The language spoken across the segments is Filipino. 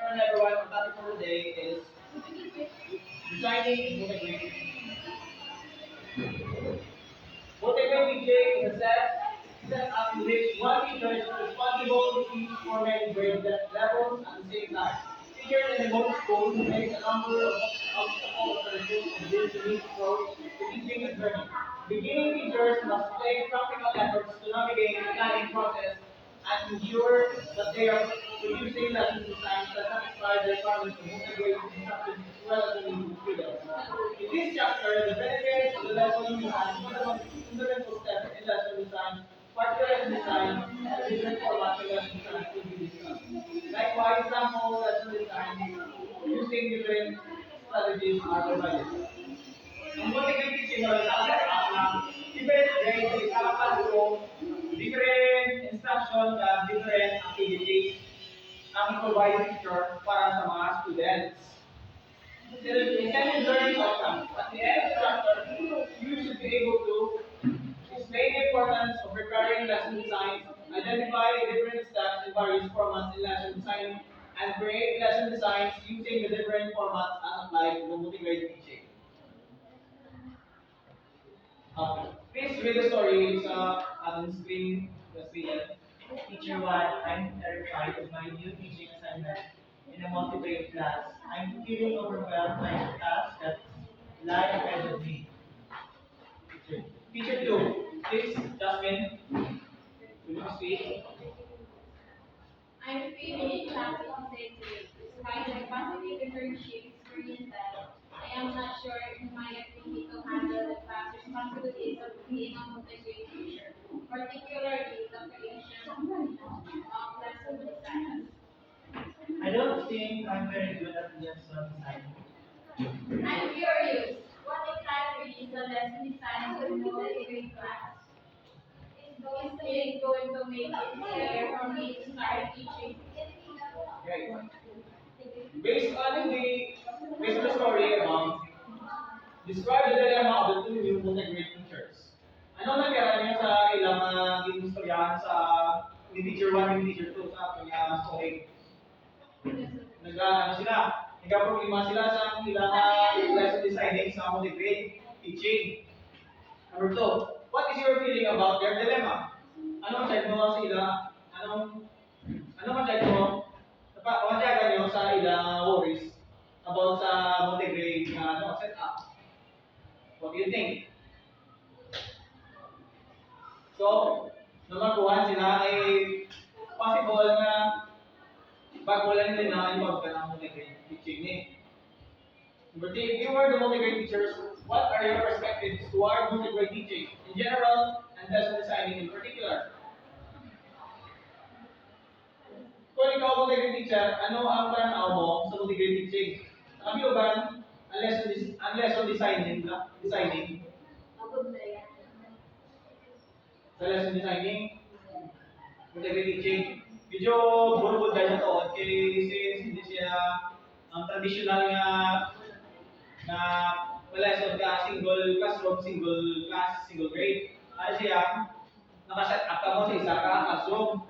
afternoon, everyone. Our topic for today is designing multi-grade. Multi-grade teaching is a set up in which one teacher is responsible to teach for many grade levels at the same time. Teachers in most schools face a number of obstacles that result of this unique approach to teaching and learning. Beginning teachers must take practical efforts to navigate the planning process and ensure that they are producing lesson designs that satisfy the requirements of multi-grade instruction as well as the needs of students. In this chapter, the benefits of the lesson design, fundamental steps in lesson design, partial lesson design, and different formats of lesson design will be discussed. Likewise, sample lesson design using different strategies are provided. Ang multi-grade teaching or sa different grades sa isang classroom, different instruction, different activities ang provide teacher para sa mga students. Intended learning outcomes. At the end of the chapter, you should be able to explain the importance of preparing lesson designs, identify different steps in various formats in lesson design, and create lesson designs using the different formats as applied to the multi-grade teaching. Please read the story on screen. The screen. Teacher 1, I'm terrified of my new teaching assignment in a multi-grade class. I'm feeling overwhelmed by the tasks that lie ahead of me. Teacher 2, please, Jasmine, will you speak? I'm feeling trapped in safety. Despite my positive internship experiences, I am not sure if my ability to handle the class responsibilities of being a multi-grade teacher, particularly the creation of lesson designs. I don't think I'm very good at lesson design. I'm curious, what exactly is the lesson design for the multi-grade class? Is it going to make it easier for me to start teaching? Right. Based on the story describe the dilemma of the two new multi-grade teachers. Ano nangyari niya sa ilang ginistoryahan sa ni teacher 1 and teacher 2 sa kanya story? Ano sila? Nagka-problema sila sa ilang lesson designing sa multi-grade teaching. Number 2, what is your feeling about their dilemma? Anong side mo sila? Anong side mo? Kapag nyo sa ilang worries about sa multi-grade setup. What do you think? So, number 1 sila ay possible na bago lang nila na-involve ka ng multi-grade teaching ni. Number 3, if you were the multi-grade teachers, what are your perspectives toward multi-grade teaching in general and lesson designing in particular? Kung ikaw multi-grade teacher, ano ang pananaw mo sa multi-grade teaching? Nakabiugan ang lesson designing. Sa lesson designing, multi-grade teaching, medyo burubod dahil sa to kay since hindi siya ang traditional na lesson ka single classroom, single class, single grade. Ano siya, nakaset up ka mo sa isa ka classroom.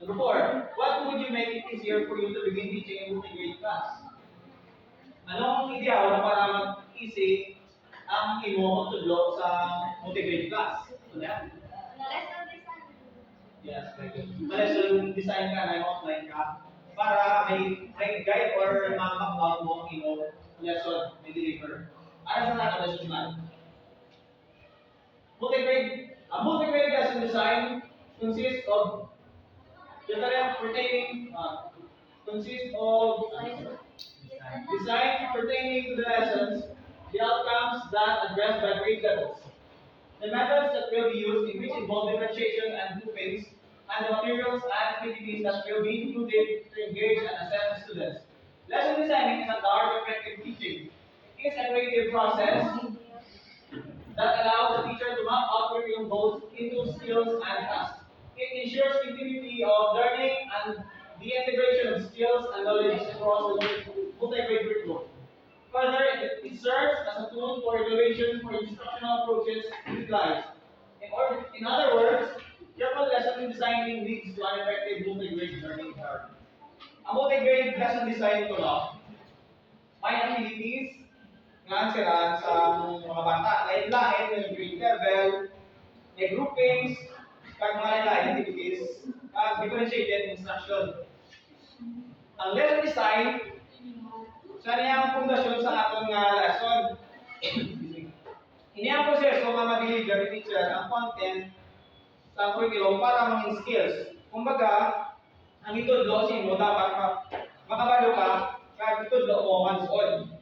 Number 4, what would you make it easier for you to begin teaching a multi-grade class? Anong ideal para mag-easy ang imo magtudlo sa multi-grade class? So yan. Lesson design. Yes, very good. Lesson design ka na outline ka para may guide or makakabang mo ang imo lesson may deliver. Ano sa natin lesson design? Multi-grade lesson design consists of design pertaining to the lessons, the outcomes that address by grade levels, the methods that will be used in which involve differentiation and groupings, and the materials and activities that will be included to engage and assess the students. Lesson designing is an art of effective teaching. It is a creative process that allows the teacher to map out curriculum goals into skills and tasks. It ensures continuity of learning and the integration of skills and knowledge across the multi-grade curriculum. Further, it serves as a tool for evaluation for instructional approaches utilized. In other words, careful lesson designing leads to an effective multi-grade learning environment. Ang motivated lesson design ko, no? May activities nga siraan sa mga bata. Lain-lain yung grade level, may groupings, kag mga lain activities, differentiated instruction. Ang lesson design, siya niya ang pundasyon sa atong nga lesson. Ini ang proseso nga mag-deliver ni teacher ang content sa curriculum para maging skills. Kumbaga, ang itudlo sa imo dapat makabalo ka kag itudlo mo hands-on.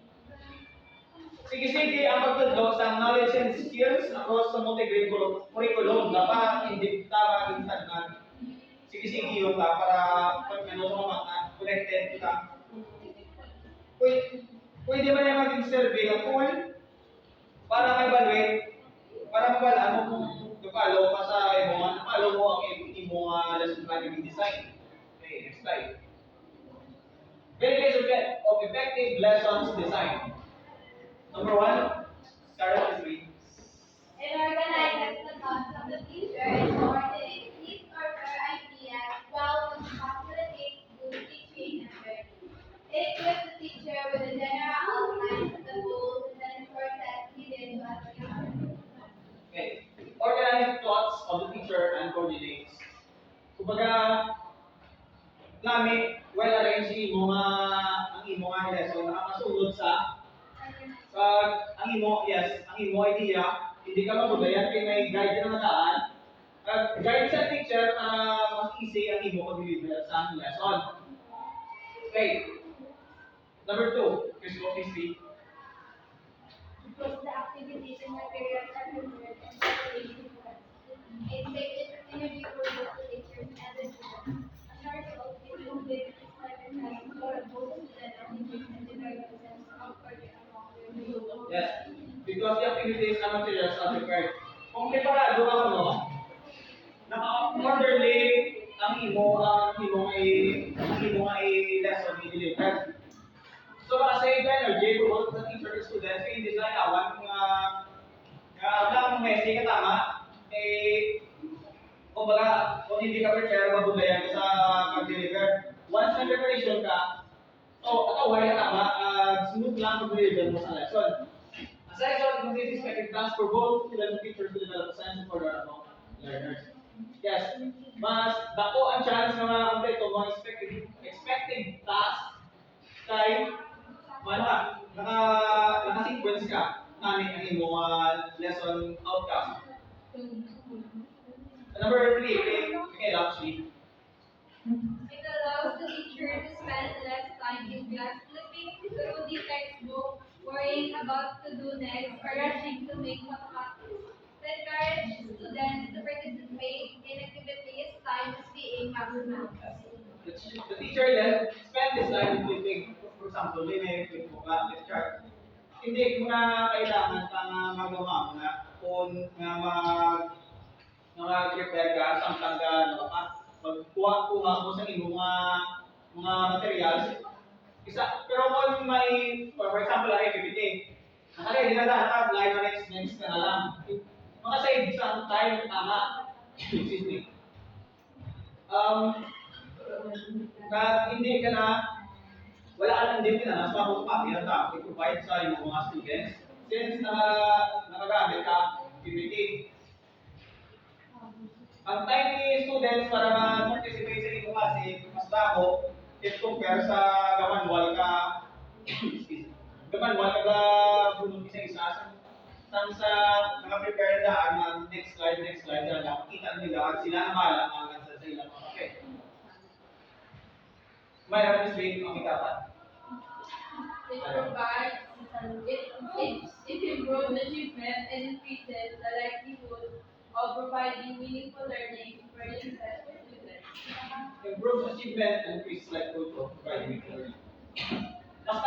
Sige-sige ang pagtudlo sa knowledge and skills across sa multi-grade curriculum dapat hindi tama instantman. Sige-sige yun ka para pag ano sa mga bata, connected ka. Pwede ba na maging survey ang tool para ma-evaluate, para mabalaan mo kung napalo ka sa imo, napalo mo ang imo lesson planning design. Okay, next slide. Benefits of effective lessons design. Number 1, Sarah is read. It organizes the thoughts of the teacher and coordinates his or her ideas while facilitates good teaching and learning. It equips the teacher with a general outline of the goals and resources needed to achieve them. Okay. Organize thoughts of the teacher and coordinates. Kumbaga, lami, well arranged ang imo nga lesson nakakasunod sa ang imo idea, hindi ka mabudayan kay may guide na nataan. Guide sa teacher para mas easy ang imo pag-deliver sa lesson. Okay. Number 2, Chris, what is the Because the activities and materials are prepared and preparation plans. It takes energy for both the teachers and the students. As a result, it will be exercise for both students and teachers and develop a sense of project among their group. Yes, because the activities and materials are prepared. Kung preparado ka no, naka-orderly ang imo ay lesson i-deliver. So save energy for both the teacher and students kay design awan nga messy ka tama kumbaga kung hindi ka prepare mabudayan ka sa pag-deliver. Once na preparation ka, wala ka tama, smooth lang pag-deliver mo sa lesson. Aside from this expected task for both students and teachers to develop a sense for learn among learners. Yes, mas dako ang chance na makakompleto mga expected task kay naka-sequence ka namin ang imo lesson outcome. Number 3, okay, actually. It allows the teacher to spend less time in class flipping through the textbook, worrying about to do next, or rushing to make photocopies. To encourage students to participate in activities, time is being maximized. The teacher then spend this time flipping, for example, may flip mo ka, flip chart. Hindi mo na kailangan ka magawa mo na kung mag-prepare ka, samtang ka, magkuha-kuha mo sa iyong mga materials. Pero kung may, for example, activity, nakali, di na lahat, live next ka na lang. Mga save sa time tama. Excuse me. Na hindi ka na, wala ka nang din na, mas mapapapil na i-provide sa iyong mga students. Since nakagamit ka, activity. Ang time ni students para mag-participate sa iyong klase, mas dako, if compare sa gamanwal ka, gamanwal ka ba bunod isa-isa, sa naka-prepare na next slide, na makita nila at sila na malang sa ilang mga kapit. Mayroon is being makitapat. It provides, it improves achievement and increases the likelihood of providing meaningful learning for the students. Improves achievement and increases likelihood of providing learning. Mas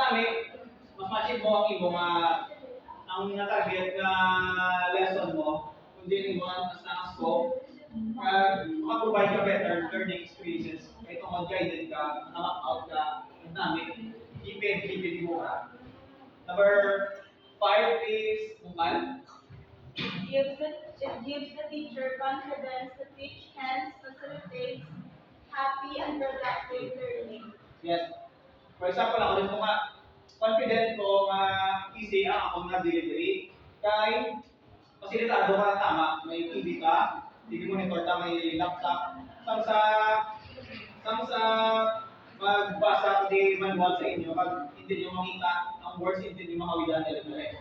ma-achieve mo ang imo ang na-target na lesson mo, kundi mo ang scope, maka-provide ka better learning experiences. Ito mag-guided ka, na-map out ka, namin, keep mo ka. Number 5 is Uman. It gives the teacher confidence to teach, hence facilitates happy and productive learning. Yes. For example, ako dito nga, confident ko nga easy ang akong nga delivery. Kay, fasilitado ka tama, may TV ka, TV monitor ka, may laptop. Sang sa magbasa di manual sa inyo, pag hindi nyo makita ang words, hindi nyo makawidan talaga.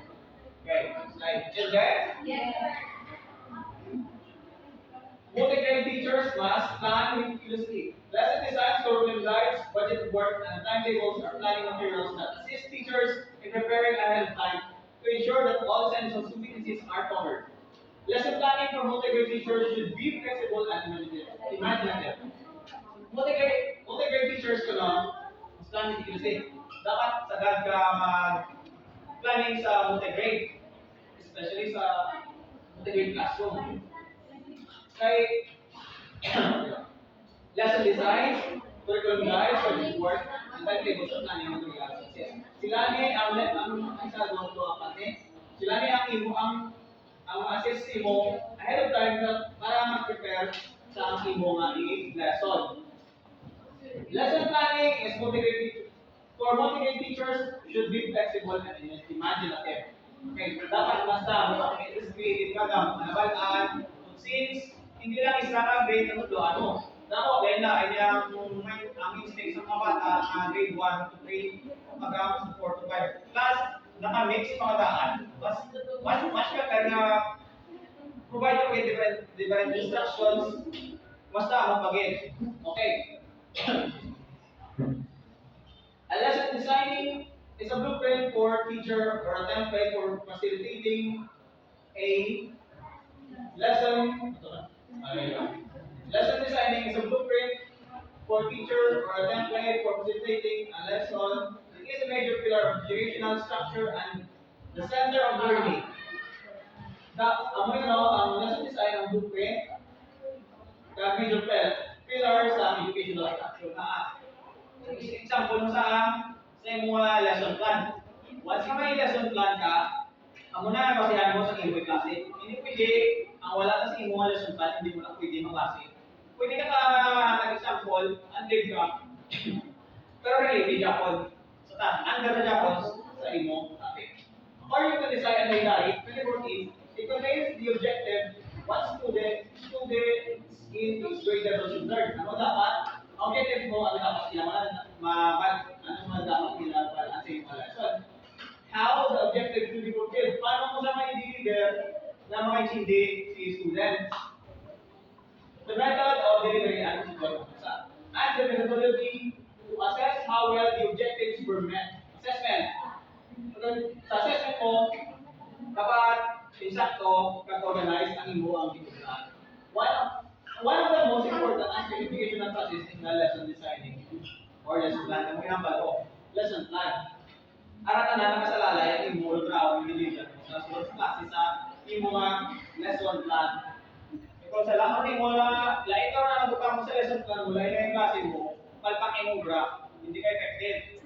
Okay, slide. Children? Yes, sir. Multi-grade teachers must plan meticulously. Lesson designs, curriculum guides, budget work, and timetables are planning materials that assist teachers in preparing ahead of time to ensure that all essential competencies are covered. Lesson planning for multi-grade teachers should be flexible and imaginative. Multi-grade teachers ko lang, mas plan meticulously. Dapat sagad ka mag-planning sa multi-grade, especially sa multi-grade classroom. Kay lesson designs, curriculum guides, project work, and timetables of planning ng mga success. Sila ni ang sa mga kapatid. Sila ni ang imo ang assist mo ahead of time para mag-prepare sa ang imo nga lesson. Lesson planning is motivating. For motivated teachers should be flexible and imaginative. Okay, dapat basta mo creative ka lang, nabalaan, since hindi lang isa ka grade na ito, Nako, dahil na, ay ang instinct sa mga bata, grade 1 to 3, hanggang 4 to 5. Plus, naka-mix mga daan. Mas ka kaya provide you with different instructions, basta magpagin. Okay. A lesson designing is a blueprint for teacher or a template for facilitating a lesson. Lesson designing is a blueprint for teacher or a template for facilitating a lesson. It is a major pillar of educational structure and the center of learning. Ang lesson design ang blueprint, the major pillar sa educational structure na example sa mga lesson plan. Once may lesson plan ka, amo na basihan mo sa iyong klase. Hindi pwede ang wala na sa iyong mga lesson plan, hindi mo na pwede maklase. Pwede ka nag-example, unlib ka, pero related Japon. So, under na Japon sa iyong topic. According to the Design and Diary 2014, it contains the objective what students in each grade level should learn. Ano dapat? Objective mo, ano dapat sila ano dapat nila para sa iyong lesson. How the objective should be fulfilled. Paano mo siya mai-deliver na makaintindi si students? The method of delivery and the methodology to assess how well the objectives were met. Assessment. Sa assessment mo, dapat insakto, ka-organize ang imo ang ginulat. One of the most important aspects of educational process is the lesson designing or lesson plan. Ang pinambalo, lesson plan. Aratan na nakasalalay ang imo trabaho ng deliver sa susunod klase sa imo nga lesson plan. Kung sa lahat ng mo na ito na nabutang mo sa lesson plan mo, lain na yung klase mo, palpak yung graph, hindi ka effective.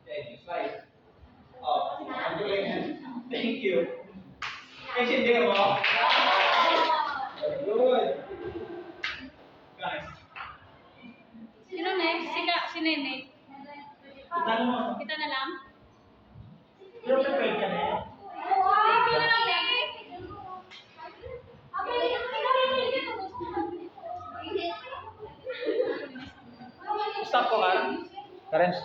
Okay, next slide. Oh, congratulations. Thank you. Hindi mo. Good. Guys. Sino next? Si Nene. Itanong mo. Kita na lang? Pero prepared ka na eh. Thank you lang, Nene. Stop ko ka. Terence.